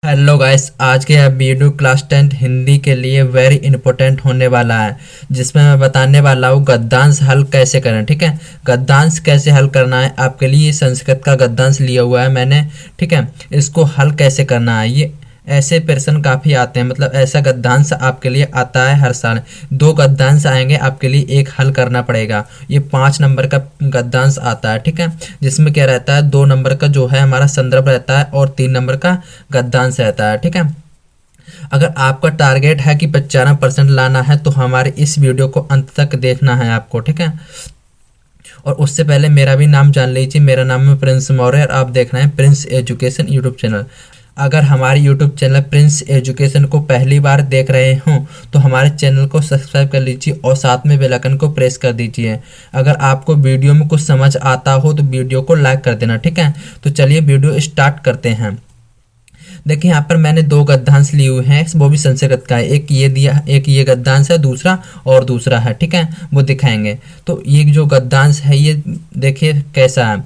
Hello guys, आज के यह वीडियो क्लास 10 हिंदी के लिए वेरी इंपॉर्टेंट होने वाला है, जिसमें मैं बताने वाला हूँ गद्यांश हल कैसे करें। ठीक है, गद्यांश कैसे हल करना है। आपके लिए संस्कृत का गद्यांश लिया हुआ है मैंने। ठीक है, इसको हल कैसे करना है, ये ऐसे प्रश्न काफ़ी आते हैं, मतलब ऐसा गद्यांश आपके लिए आता है हर साल। दो गद्यांश आएंगे आपके लिए, एक हल करना पड़ेगा। ये 5 नंबर का गद्यांश आता है। ठीक है, जिसमें क्या रहता है, 2 नंबर का जो है हमारा संदर्भ रहता है और 3 नंबर का गद्यांश रहता है। ठीक है, अगर आपका टारगेट है कि 95% लाना है तो हमारे इस वीडियो को अंत तक देखना है आपको। ठीक है, और उससे पहले मेरा भी नाम जान लीजिए। मेरा नाम है प्रिंस मौर्य और आप देख रहे हैं प्रिंस एजुकेशन यूट्यूब चैनल। अगर हमारे यूट्यूब चैनल प्रिंस एजुकेशन को पहली बार देख रहे हों तो हमारे चैनल को सब्सक्राइब कर लीजिए और साथ में बेल आइकन को प्रेस कर दीजिए। अगर आपको वीडियो में कुछ समझ आता हो तो वीडियो को लाइक कर देना। ठीक है, तो चलिए वीडियो स्टार्ट करते हैं। देखिए यहाँ पर मैंने 2 गद्यांश लिए हुए हैं, वो भी संस्कृत का है। एक ये दिया, एक ये गद्यांश है, दूसरा और दूसरा है। ठीक है, वो दिखाएंगे। तो ये जो गद्यांश है ये देखिए कैसा है।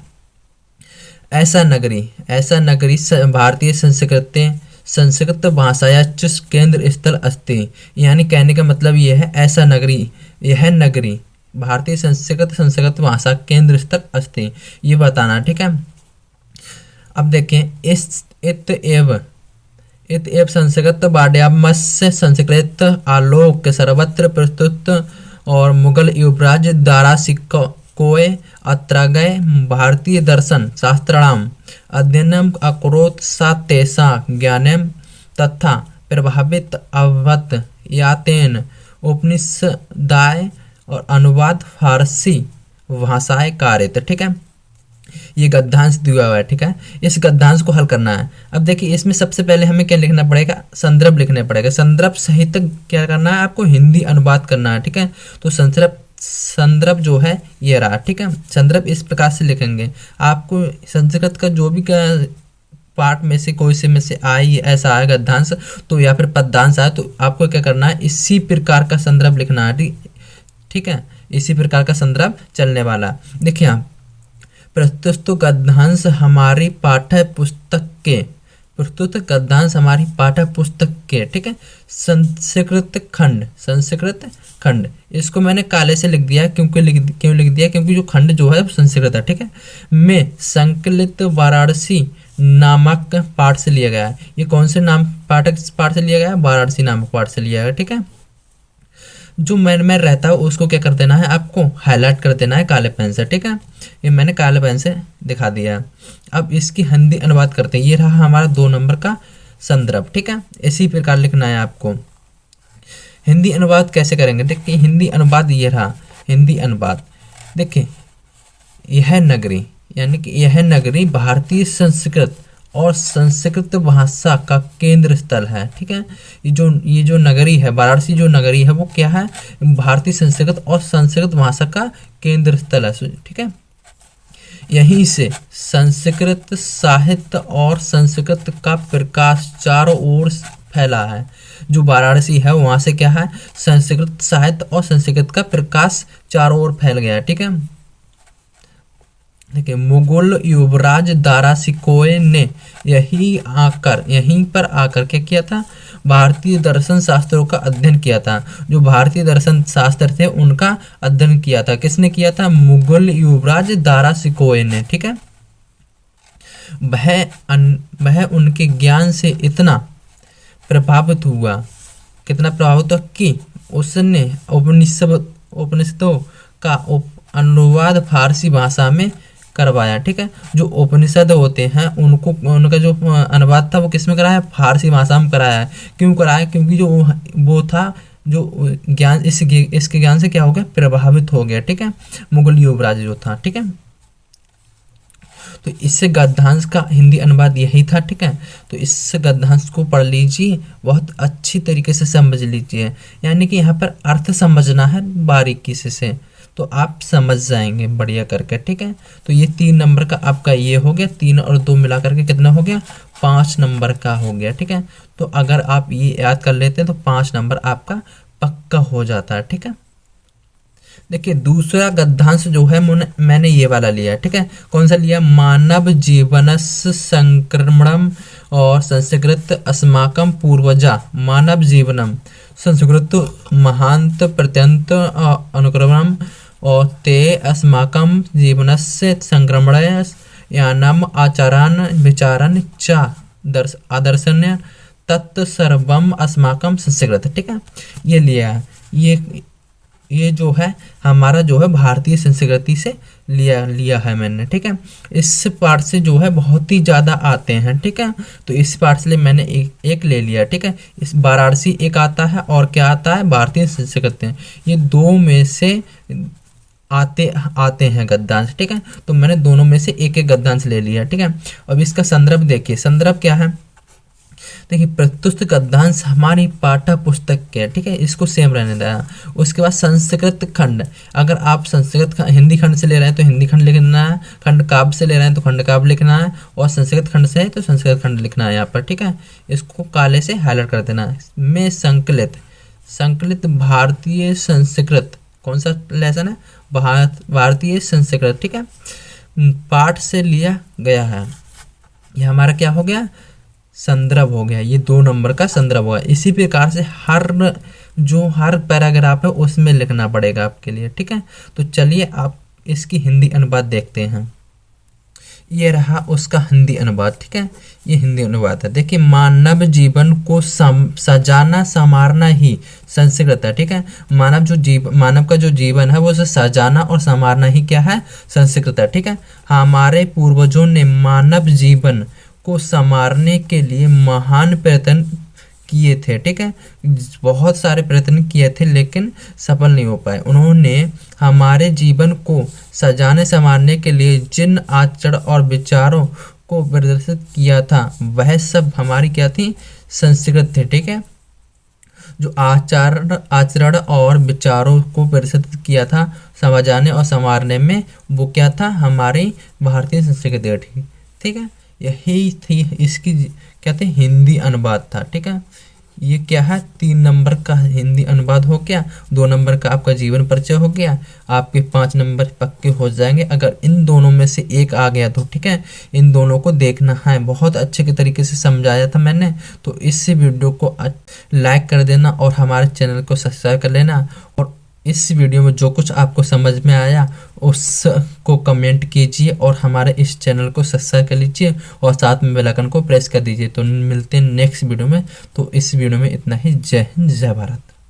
ऐसा नगरी भारतीय संस्कृत भाषाया च केंद्र स्थल अस्ति। यानी कहने का मतलब ये है ऐसा नगरी, यह नगरी भारतीय संस्कृत भाषा केंद्र स्थल अस्ति, ये बताना। ठीक है, अब देखें इस इत एव संस्कृत वाड्यामस्य संस्कृत आलोक सर्वत्र प्रस्तुत और मुगल युवराज दारा सिक्को कोय अत्र गए भारतीय दर्शन शास्त्राणाम अध्ययनम अकरोत् सा तेषा ज्ञानम तथा प्रभावित अभवत् यातेन उपनिषदाय और अनुवाद फारसी भाषाएं कारित। ठीक है, ये गद्यांश दिया हुआ है। ठीक है, इस गद्यांश को हल करना है। अब देखिए इसमें सबसे पहले हमें क्या लिखना पड़ेगा, संदर्भ लिखना पड़ेगा। संदर्भ सहित क्या करना है, आपको हिंदी अनुवाद करना है। ठीक है, तो संदर्भ जो है ये रहा। ठीक है, संदर्भ इस प्रकार से लिखेंगे। आपको संस्कृत का जो भी पार्ट में से कोई से में से आए ऐसा आए गद्यांश तो या फिर पद्यांश आए तो आपको क्या करना है, इसी प्रकार का संदर्भ लिखना है। ठीक है, इसी प्रकार का संदर्भ चलने वाला। देखिए आप प्रस्तुत गद्यांश हमारी पाठ्य पुस्तक के ठीक है संस्कृत खंड इसको मैंने काले से लिख दिया। क्यों लिख दिया, क्योंकि जो खंड जो है संस्कृत है। ठीक है, में संकलित वाराणसी नामक पाठ से लिया गया है। ये कौन से पाठ से लिया गया है, वाराणसी नामक पाठ से लिया गया। ठीक है, जो में रहता है उसको क्या कर देना है, आपको हाईलाइट कर देना है काले पेन से। ठीक है, ये मैंने काले पेन से दिखा दिया है। अब इसकी हिंदी अनुवाद करते हैं। ये रहा हमारा 2 नंबर का संदर्भ। ठीक है, इसी प्रकार लिखना है आपको। हिंदी अनुवाद कैसे करेंगे, देखिए हिंदी अनुवाद ये रहा। हिंदी अनुवाद देखिए, यह नगरी यानी कि यह नगरी भारतीय संस्कृत और संस्कृत भाषा का केंद्र स्थल है। ठीक है, ये जो नगरी है, वाराणसी जो नगरी है वो क्या है, भारतीय संस्कृत और संस्कृत भाषा का केंद्र स्थल है। ठीक है, यहीं से संस्कृत साहित्य और संस्कृत का प्रकाश चारों ओर फैला है। जो वाराणसी है वहाँ से क्या है, संस्कृत साहित्य और संस्कृत का प्रकाश चारों ओर फैल गया है। ठीक है, देखिए मुगल युवराज दारा सिकोय ने यहीं पर आकर क्या किया था, भारतीय दर्शन शास्त्रों का अध्ययन किया था। जो भारतीय दर्शन शास्त्र थे उनका अध्ययन किया था। किसने किया था, मुगल युवराज दारा सिकोय ने। ठीक है, वह उनके ज्ञान से इतना प्रभावित हुआ, कितना प्रभावित हुआ कि उसने उपनिषदों का अनुवाद फारसी भाषा में करवाया। ठीक है, जो उपनिषद होते हैं उनका जो अनुवाद था वो किस में कराया, फारसी भाषा में कराया है। क्यों कराया, क्योंकि जो वो था जो ज्ञान इसके ज्ञान से क्या हो गया, प्रभावित हो गया। ठीक है, मुगल युवराज जो था। ठीक है, तो इससे गद्यांश का हिंदी अनुवाद यही था। ठीक है, तो इस गद्यांश को पढ़ लीजिए, बहुत अच्छी तरीके से समझ लीजिए। यानी कि यहाँ पर अर्थ समझना है बारीकी से तो आप समझ जाएंगे बढ़िया करके। ठीक है, तो ये 3 नंबर का आपका ये हो गया। 3 और 2 मिला करके कितना हो गया, 5 नंबर का हो गया। ठीक है, तो अगर आप ये याद कर लेते हैं तो 5 नंबर आपका पक्का हो जाता है। ठीक है, देखिए दूसरा गद्यांश जो है मैंने ये वाला लिया है, ठीक है। कौन सा लिया? मानव जीवनस्य संक्रमणम और संस्कृत अस्माकं पूर्वजा मानव जीवनम संस्कृत महांत प्रत्यंत अनुक्रमणम और ते अस्माकं जीवनस्य संक्रमण यानम आचारान विचारन च आदर्शन तत्सर्वम अस्माकं संस्कृत, ठीक है। ये लिया है। ये जो है हमारा जो है भारतीय संस्कृति से लिया है मैंने, ठीक है। इस पार्ट से जो है बहुत ही ज़्यादा आते हैं, ठीक है। तो इस पार्ट से मैंने एक ले लिया, ठीक है। इस वाराणसी एक आता है और क्या आता है? भारतीय संस्कृति। ये दो में से आते हैं गद्यांश, ठीक है। तो मैंने दोनों में से एक एक गद्यांश ले लिया, ठीक है। अब इसका संदर्भ देखिए, संदर्भ क्या है? देखिए प्रत्युष्ट गद्यांश हमारी पाठ्य पुस्तक के, ठीक है, इसको सेम रहने देना। उसके बाद संस्कृत खंड, अगर आप हिंदी खंड से ले रहे हैं तो हिंदी खंड लिखना है, खंड काव्य से ले रहे हैं तो खंड काव्य लिखना है, और संस्कृत खंड से है तो संस्कृत खंड लिखना है यहाँ पर, ठीक है। इसको काले से हाईलाइट कर देना है। में संकलित भारतीय संस्कृत, कौन सा लेसन है? भारतीय संस्कृत, ठीक है, पाठ से लिया गया है। ये हमारा क्या हो गया? संदर्भ हो गया। ये 2 नंबर का संदर्भ होगा। इसी प्रकार से हर पैराग्राफ है उसमें लिखना पड़ेगा आपके लिए, ठीक है। तो चलिए आप इसकी हिंदी अनुवाद देखते हैं। ये रहा उसका हिंदी अनुवाद, ठीक है। ये हिंदी अनुवाद है। देखिए मानव जीवन को सजाना संवारना ही संस्कृत है, ठीक है। मानव का जो जीवन है वो उसे सजाना और संवारना ही क्या है? संस्कृत है, ठीक है। हमारे पूर्वजों ने मानव जीवन को संवारने के लिए महान प्रयत्न किए थे, ठीक है। बहुत सारे प्रयत्न किए थे लेकिन सफल नहीं हो पाए। उन्होंने हमारे जीवन को सजाने संवारने के लिए जिन आचरण और विचारों को प्रदर्शित किया था वह सब हमारी क्या थी? संस्कृत थे, ठीक है। जो आचरण और विचारों को प्रदर्शित किया था सजाने और संवारने में, वो क्या था? हमारी भारतीय संस्कृति थी, ठीक है। यही थी इसकी क्या थे? हिंदी अनुवाद था, ठीक है। ये क्या है? 3 नंबर का हिंदी अनुवाद हो गया, 2 नंबर का आपका जीवन परिचय हो गया, आपके 5 नंबर पक्के हो जाएंगे अगर इन दोनों में से एक आ गया तो, ठीक है। इन दोनों को देखना है, बहुत अच्छे के तरीके से समझाया था मैंने। तो इस वीडियो को लाइक कर देना और हमारे चैनल को सब्सक्राइब कर लेना, और इस वीडियो में जो कुछ आपको समझ में आया उसको कमेंट कीजिए और हमारे इस चैनल को सब्सक्राइब कर लीजिए और साथ में बेल आइकन को प्रेस कर दीजिए। तो मिलते हैं नेक्स्ट वीडियो में। तो इस वीडियो में इतना ही। जय हिंद, जय भारत।